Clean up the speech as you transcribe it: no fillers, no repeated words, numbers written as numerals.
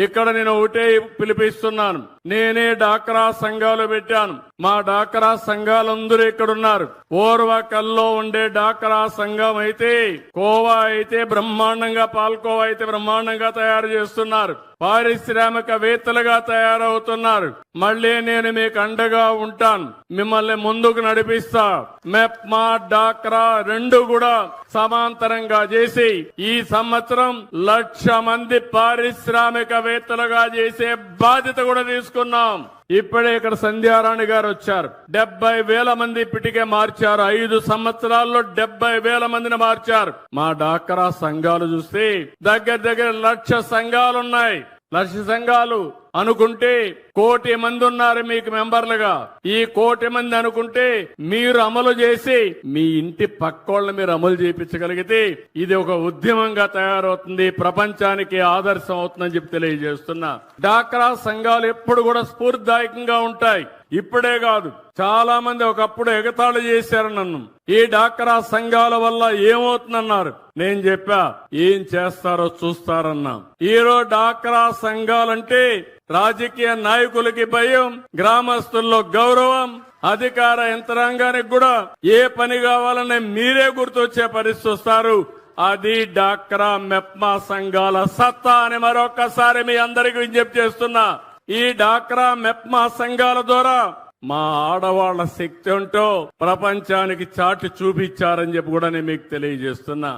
ఇక్కడ నేను ఒకటే పిలిపిస్తున్నాను. నేనే డాక్రా సంఘాలు పెట్టాను. మా డాక్రా సంఘాలందరూ ఇక్కడున్నారు. ఓర్వకల్లో ఉండే డాక్రా సంఘం అయితే, కోవా అయితే బ్రహ్మాండంగా, పాల్కోవా అయితే బ్రహ్మాండంగా తయారు చేస్తున్నారు. పారిశ్రామికవేత్తలుగా తయారవుతున్నారు. మళ్లీ నేను మీకు అండగా ఉంటాను. మిమ్మల్ని ముందుకు నడిపిస్తా. మెప్మా డాక్రా రెండు కూడా సమాంతరంగా చేసి ఈ సంవత్సరం 1,00,000 మంది పారిశ్రామికవేత్తలుగా చేసే బాధ్యత కూడా తీసుకున్నాం. ఇప్పుడే ఇక్కడ సంధ్యారాణి గారు వచ్చారు. 70,000 మంది ఇప్పటికే మార్చారు. 5 సంవత్సరాల్లో 70,000 మందిని మార్చారు. మా డాక్రా సంఘాలు చూస్తే దగ్గర 1,00,000 సంఘాలున్నాయి. 1,00,000 సంఘాలు అనుకుంటే 1,00,00,000 మంది ఉన్నారు మీకు మెంబర్లుగా. ఈ 1,00,00,000 మంది అనుకుంటే మీరు అమలు చేసి మీ ఇంటి పక్కోళ్ళని మీరు అమలు చేయించగలిగితే ఇది ఒక ఉద్యమంగా తయారవుతుంది, ప్రపంచానికి ఆదర్శం అవుతుందని చెప్పి తెలియజేస్తున్నా. డాక్రా సంఘాలు ఎప్పుడు కూడా స్ఫూర్తిదాయకంగా ఉంటాయి. ఇప్పుడే కాదు, చాలా మంది ఒకప్పుడు ఎగతాళి చేశారు నన్ను. ఈ డాక్రా సంఘాల వల్ల ఏమవుతుందన్నారు. నేను చెప్పా, ఏం చేస్తారో చూస్తారన్నా. ఈరోజు డాక్రా సంఘాలంటే రాజకీయ నాయకులకి భయం, గ్రామస్తుల్లో గౌరవం, అధికార యంత్రాంగానికి కూడా ఏ పని కావాలనే మీరే గుర్తొచ్చే పరిస్థితి వస్తారు. అది డాక్రా మెప్మా సంఘాల సత్తా అని మరొకసారి మీ అందరికీ విజ్ఞప్తి చేస్తున్నా. ఈ డాక్రా మెప్మా సంఘాల ద్వారా మా ఆడవాళ్ల శక్తి ఉంటో ప్రపంచానికి చాటి చూపించారని చెప్పి కూడా నేను మీకు తెలియజేస్తున్నా.